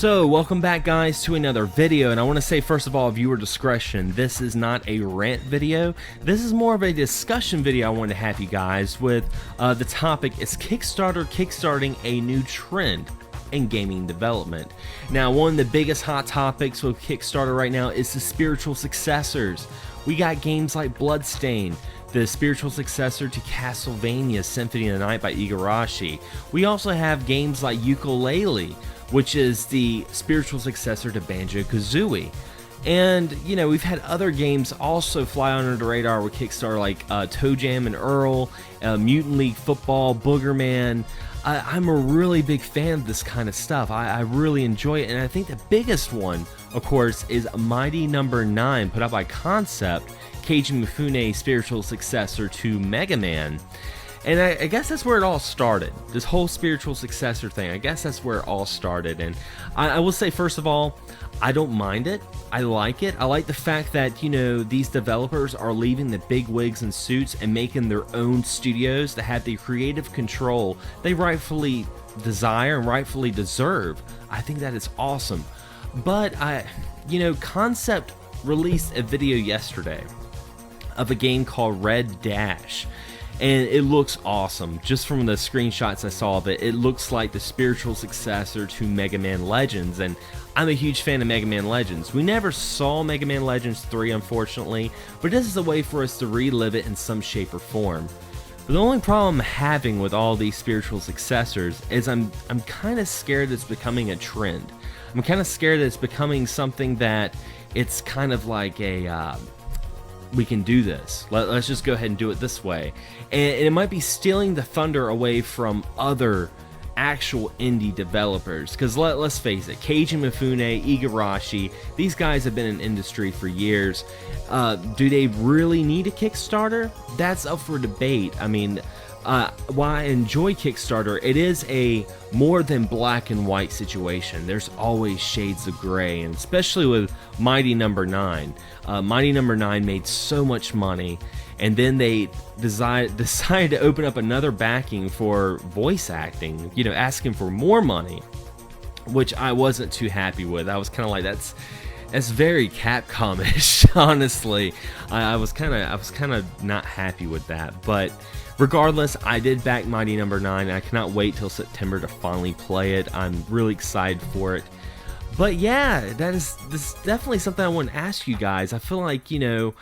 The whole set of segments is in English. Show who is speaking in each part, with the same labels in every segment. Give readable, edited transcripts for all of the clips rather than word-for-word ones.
Speaker 1: So, welcome back guys to another video, and I want to say first of all, viewer discretion, this is not a rant video. This is more of a discussion video I want to have you guys with. The topic is Kickstarter kickstarting a new trend in gaming development. Now, one of the biggest hot topics with Kickstarter right now is the spiritual successors. We got games like Bloodstained, the spiritual successor to Castlevania Symphony of the Night by Igarashi. We also have games like Yooka-Laylee, which is the spiritual successor to Banjo-Kazooie. And, you know, we've had other games also fly under the radar with Kickstarter, like Toe Jam and Earl, Mutant League Football, Boogerman. I'm a really big fan of this kind of stuff. I really enjoy it, and I think the biggest one, of course, is Mighty Number 9, put out by Concept, Keiji Mifune's spiritual successor to Mega Man. And I guess that's where it all started. This whole spiritual successor thing, I guess that's where it all started. And I will say, first of all, I don't mind it. I like it. I like the fact that, you know, these developers are leaving the big wigs and suits and making their own studios that have the creative control they rightfully desire and rightfully deserve. I think that is awesome. But Concept released a video yesterday of a game called Red Dash. And it looks awesome. Just from the screenshots I saw of it, it looks like the spiritual successor to Mega Man Legends, and I'm a huge fan of Mega Man Legends. We never saw Mega Man Legends 3, unfortunately, but this is a way for us to relive it in some shape or form. But the only problem I'm having with all these spiritual successors is I'm kind of scared it's becoming a trend. I'm kind of scared that it's becoming something that it's kind of like a we can do this. Let's just go ahead and do it this way. And it might be stealing the thunder away from other actual indie developers. Because let's face it, Keiji Mifune, Igarashi, these guys have been in industry for years. Do they really need a Kickstarter? That's up for debate. I mean, while I enjoy Kickstarter, it is a more than black and white situation. There's always shades of gray, and especially with Mighty Number 9. Mighty Number 9 made so much money, and then they decided to open up another backing for voice acting, you know, asking for more money, which I wasn't too happy with. I was kind of like, that's very Capcom-ish, honestly. I was kind of not happy with that, but regardless, I did back Mighty Number 9. I cannot wait till September to finally play it. I'm really excited for it. But yeah, this is definitely something I want to ask you guys. I feel like, you know,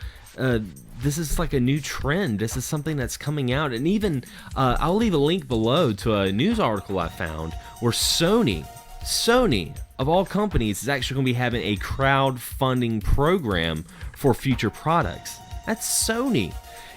Speaker 1: this is like a new trend. This is something that's coming out. And even, I'll leave a link below to a news article I found where Sony, of all companies, is actually going to be having a crowdfunding program for future products. That's Sony.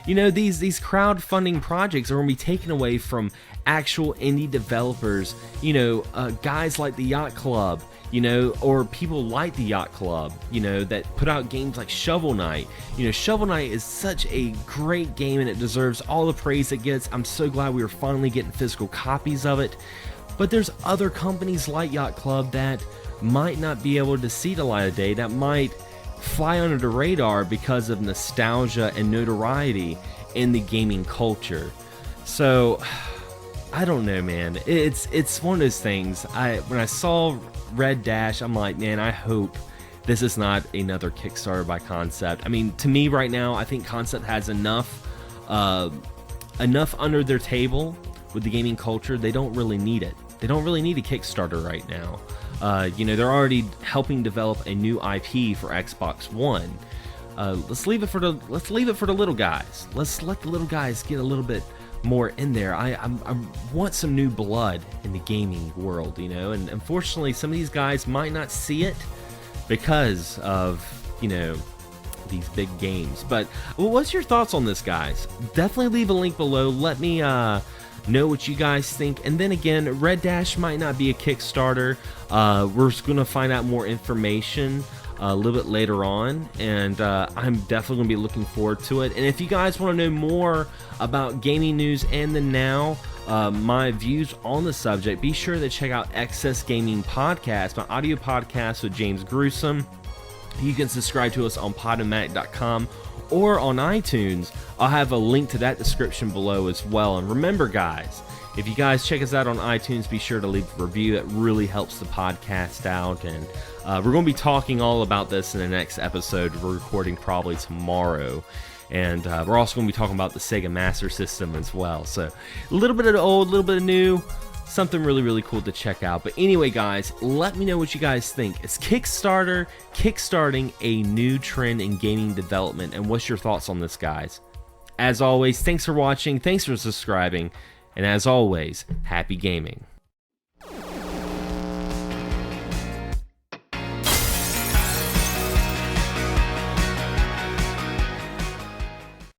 Speaker 1: You know, these crowdfunding projects are going to be taken away from actual indie developers, you know, guys like the Yacht Club, you know, or people like the Yacht Club, you know, that put out games like Shovel Knight. You know, Shovel Knight is such a great game and it deserves all the praise it gets. I'm so glad we are finally getting physical copies of it. But there's other companies like Yacht Club that might not be able to see the light of day, that might fly under the radar because of nostalgia and notoriety in the gaming culture. So I don't know, man. It's one of those things. When I saw Red Dash, I'm like, man, I hope this is not another Kickstarter by Concept. I mean, to me right now, I think Concept has enough under their table with the gaming culture. They don't really need it. They don't really need a Kickstarter right now. You know, they're already helping develop a new IP for Xbox One. Let's leave it for the little guys. Let's let the little guys get a little bit more in there. I want some new blood in the gaming world, you know. And unfortunately, some of these guys might not see it because of, you know, these big games. But what's your thoughts on this, guys? Definitely leave a link below. Let me know what you guys think. And then again, Red Dash might not be a Kickstarter. We're just gonna find out more information a little bit later on, and I'm definitely gonna be looking forward to it. And if you guys want to know more about gaming news and the now, my views on the subject, be sure to check out Excess Gaming Podcast, my audio podcast with James Gruesome. You can subscribe to us on podomatic.com or on iTunes. I'll have a link to that description below as well. And remember, guys, If you guys check us out on iTunes, be sure to leave a review. That really helps the podcast out. And we're going to be talking all about this in the next episode. We're recording probably tomorrow. And we're also going to be talking about the Sega Master System as well. So a little bit of the old, a little bit of new. Something really, really cool to check out. But anyway, guys, let me know what you guys think. Is Kickstarter kickstarting a new trend in gaming development? And what's your thoughts on this, guys? As always, thanks for watching. Thanks for subscribing. And as always, happy gaming.